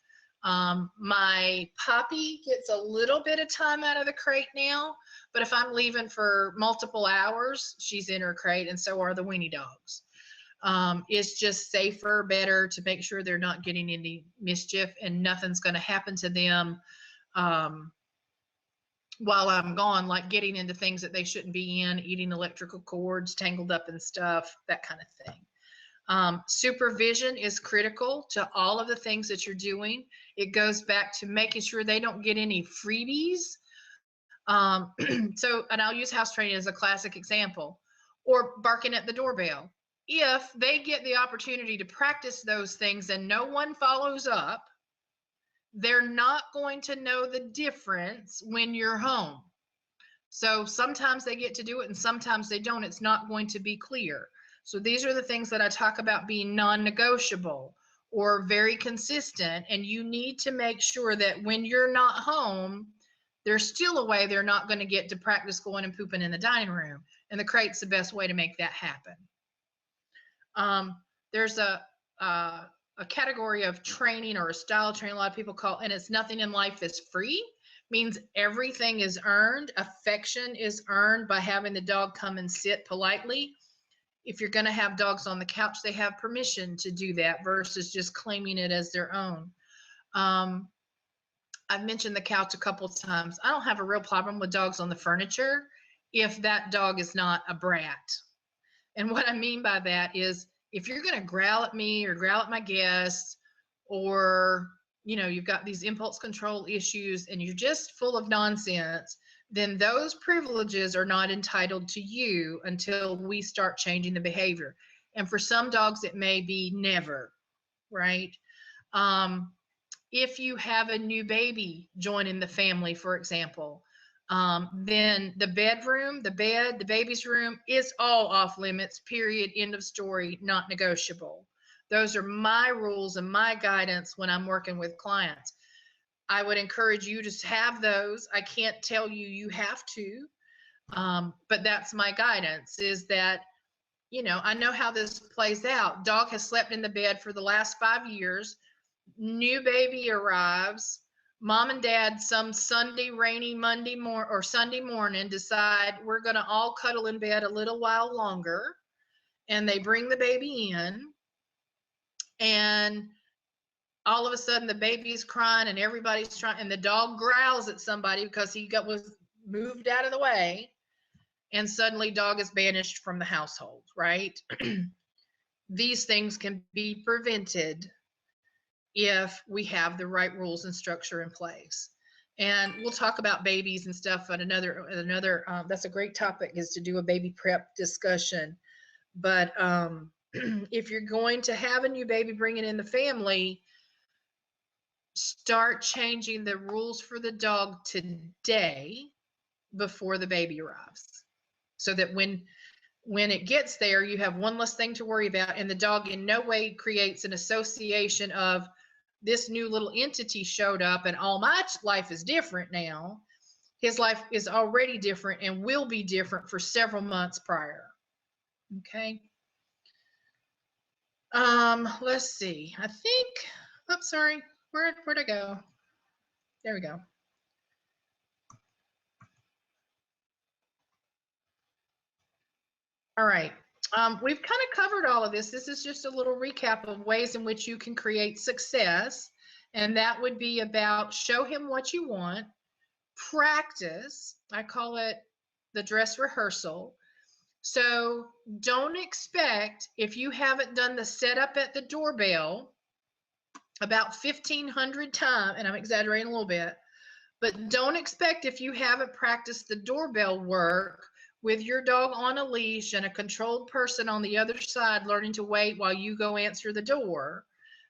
My puppy gets a little bit of time out of the crate now, but if I'm leaving for multiple hours, she's in her crate, and so are the weenie dogs. It's just safer, better to make sure they're not getting any mischief and nothing's going to happen to them while I'm gone, like getting into things that they shouldn't be in, eating electrical cords, tangled up in stuff, that kind of thing. Supervision is critical to all of the things that you're doing. It goes back to making sure they don't get any freebies. And I'll use house training as a classic example, or barking at the doorbell. If they get the opportunity to practice those things and no one follows up, they're not going to know the difference when you're home. So sometimes they get to do it and sometimes they don't. It's not going to be clear. So these are the things that I talk about being non-negotiable or very consistent. And you need to make sure that when you're not home, there's still a way they're not going to get to practice going and pooping in the dining room. And the crate's the best way to make that happen. There's a category of training or a style of training a lot of people call, and it's nothing in life is free, means everything is earned. Affection is earned by having the dog come and sit politely. If you're going to have dogs on the couch, they have permission to do that versus just claiming it as their own. I've mentioned the couch a couple of times. I don't have a real problem with dogs on the furniture if that dog is not a brat. And what I mean by that is if you're going to growl at me or growl at my guests, or, you know, you've got these impulse control issues and you're just full of nonsense, then those privileges are not entitled to you until we start changing the behavior. And for some dogs, it may be never, right? If you have a new baby joining the family, for example, then the bedroom, the bed, the baby's room is all off limits, period, end of story, not negotiable. Those are my rules and my guidance when I'm working with clients. I would encourage you to have those. I can't tell you you have to, but that's my guidance, is that, you know, I know how this plays out. Dog has slept in the bed for the last 5 years. New baby arrives. Mom and dad, some Sunday, rainy Monday or Sunday morning, decide we're going to all cuddle in bed a little while longer. And they bring the baby in. And all of a sudden the baby's crying and everybody's trying, and the dog growls at somebody because he was moved out of the way. And suddenly dog is banished from the household, right? These things can be prevented if we have the right rules and structure in place. And we'll talk about babies and stuff at another that's a great topic, is to do a baby prep discussion. But if you're going to have a new baby bringing in the family, start changing the rules for the dog today before the baby arrives, so that when it gets there, you have one less thing to worry about, and the dog in no way creates an association of this new little entity showed up and all my life is different now. his life is already different and will be different for several months prior. Okay. Let's see. I think, oops, sorry. Where'd I go? There we go. All right. We've kind of covered all of this. This is just a little recap of ways in which you can create success. And that would be about show him what you want, practice. I call it the dress rehearsal. So don't expect, if you haven't done the setup at the doorbell about 1,500 times, and I'm exaggerating a little bit, but don't expect, if you haven't practiced the doorbell work with your dog on a leash and a controlled person on the other side learning to wait while you go answer the door,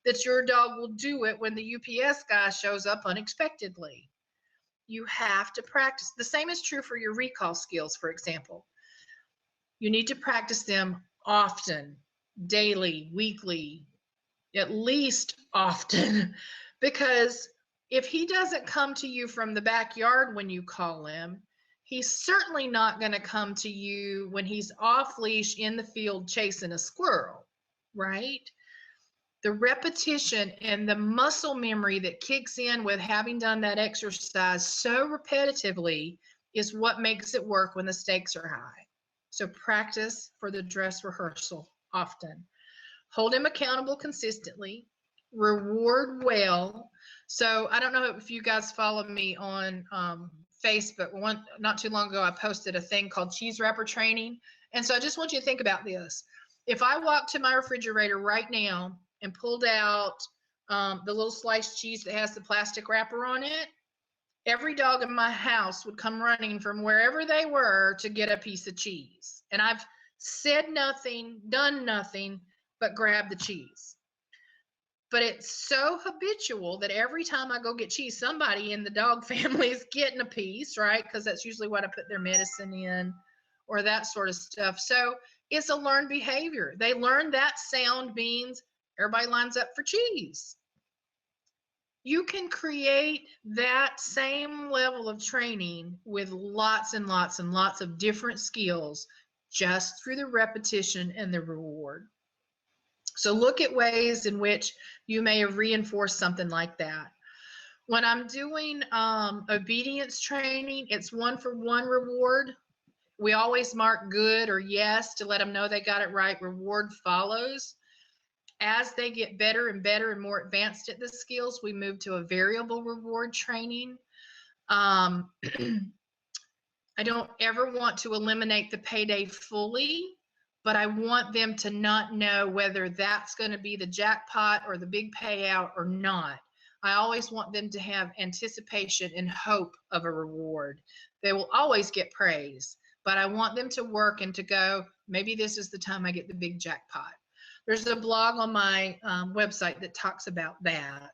that your dog will do it when the UPS guy shows up unexpectedly. You have to practice. The same is true for your recall skills, for example. You need to practice them often, daily, weekly, at least often, because if he doesn't come to you from the backyard when you call him, he's certainly not going to come to you when he's off leash in the field chasing a squirrel, right? The repetition and the muscle memory that kicks in with having done that exercise so repetitively is what makes it work when the stakes are high. So practice for the dress rehearsal often. Hold him accountable consistently. Reward well. So I don't know if you guys follow me on Facebook. Not too long ago, I posted a thing called cheese wrapper training. And so I just want you to think about this. If I walked to my refrigerator right now and pulled out the little sliced cheese that has the plastic wrapper on it, every dog in my house would come running from wherever they were to get a piece of cheese. And I've said nothing, done nothing, but grab the cheese. But it's so habitual that every time I go get cheese, somebody in the dog family is getting a piece, right? Because that's usually what I put their medicine in or that sort of stuff. So it's a learned behavior. They learn that sound means everybody lines up for cheese. You can create that same level of training with lots and lots and lots of different skills just through the repetition and the reward. So look at ways in which you may have reinforced something like that. When I'm doing obedience training, it's 1-for-1 reward. We always mark good or yes to let them know they got it right. Reward follows. As they get better and better and more advanced at the skills, we move to a variable reward training. I don't ever want to eliminate the payday fully, but I want them to not know whether that's going to be the jackpot or the big payout or not. I always want them to have anticipation and hope of a reward. They will always get praise, but I want them to work and to go, maybe this is the time I get the big jackpot. There's a blog on my website that talks about that.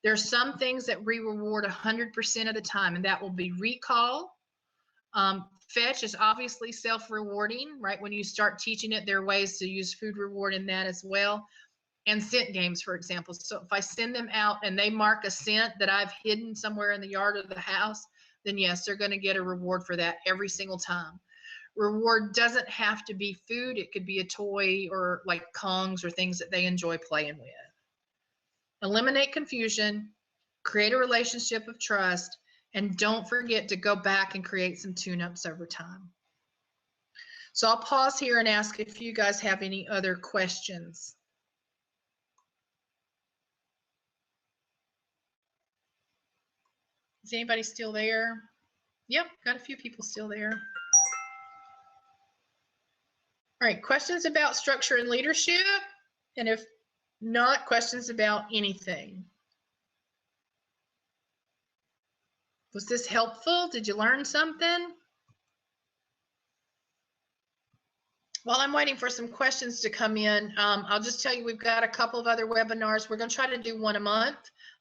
There's some things that we reward 100% of the time, and that will be recall. Fetch is obviously self-rewarding, right? When you start teaching it, there are ways to use food reward in that as well. And scent games, for example. So if I send them out and they mark a scent that I've hidden somewhere in the yard of the house, then yes, they're going to get a reward for that every single time. Reward doesn't have to be food. It could be a toy or like Kongs or things that they enjoy playing with. Eliminate confusion, create a relationship of trust, and don't forget to go back and create some tune-ups over time. So I'll pause here and ask if you guys have any other questions. Is anybody still there? Yep, got a few people still there. All right, questions about structure and leadership? And if not, questions about anything? Was this helpful? Did you learn something? While I'm waiting for some questions to come in, I'll just tell you we've got a couple of other webinars. We're going to try to do one a month.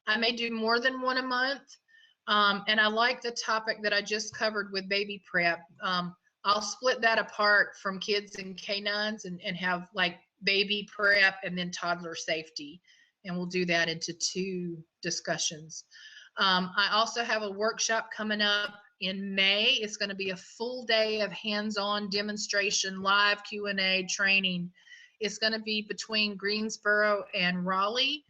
I may do more than one a month. And I like the topic that I just covered with baby prep. I'll split that apart from kids and canines and have like baby prep and then toddler safety. And we'll do that into 2 discussions. I also have a workshop coming up in May. It's going to be a full day of hands-on demonstration, live Q&A training. It's going to be between Greensboro and Raleigh.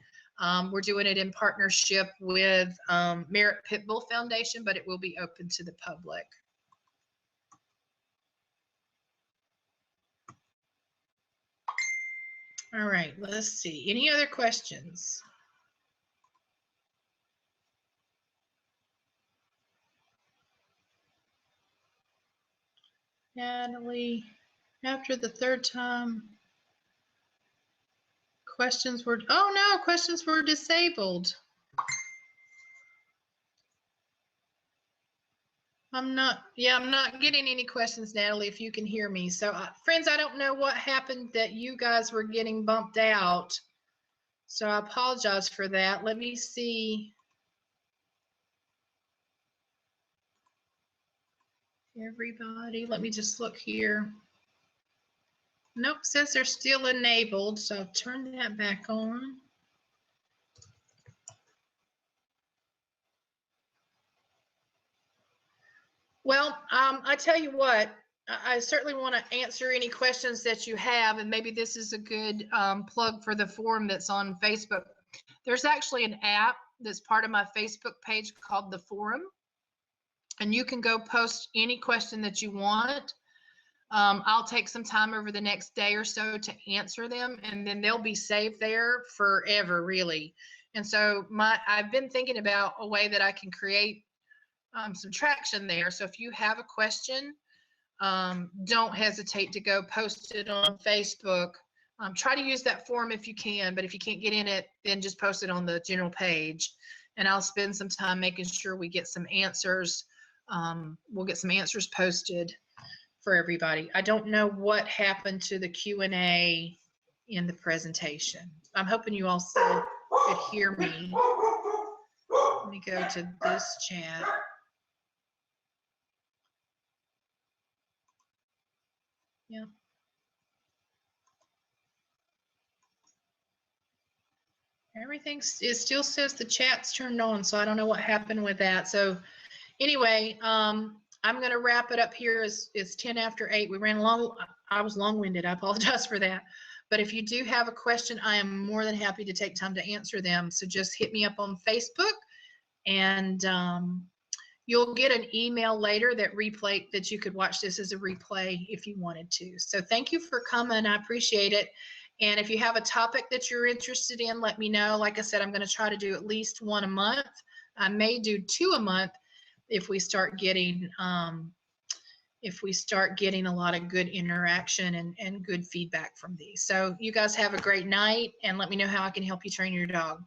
We're doing it in partnership with Merritt Pitbull Foundation, but it will be open to the public. All right, let's see. Any other questions? Natalie, after the third time, questions were, oh no, questions were disabled. I'm not getting any questions, Natalie, if you can hear me. So friends, I don't know what happened that you guys were getting bumped out. So I apologize for that. Let me see. Everybody, let me just look here. Nope, says they're still enabled, so I'll turn that back on. Well, I tell you what, I certainly want to answer any questions that you have, and maybe this is a good plug for the forum that's on Facebook. There's actually an app that's part of my Facebook page called The Forum, and you can go post any question that you want. I'll take some time over the next day or so to answer them, and then they'll be saved there forever, really. And so I've been thinking about a way that I can create some traction there. So if you have a question, don't hesitate to go post it on Facebook. Try to use that form if you can, but if you can't get in it, then just post it on the general page, and I'll spend some time making sure we get some answers. We'll get some answers posted for everybody. I don't know what happened to the Q&A in the presentation. I'm hoping you all still could hear me. Let me go to this chat. Yeah. Everything, it still says the chat's turned on, so I don't know what happened with that. So anyway, I'm going to wrap it up here. It's 10 after 8. We ran long. I was long-winded. I apologize for that. But if you do have a question, I am more than happy to take time to answer them. So just hit me up on Facebook, and you'll get an email later that you could watch this as a replay if you wanted to. So thank you for coming. I appreciate it. And if you have a topic that you're interested in, let me know. Like I said, I'm going to try to do at least one a month. I may do 2 a month if we start getting a lot of good interaction and good feedback from these. So you guys have a great night, and let me know how I can help you train your dog.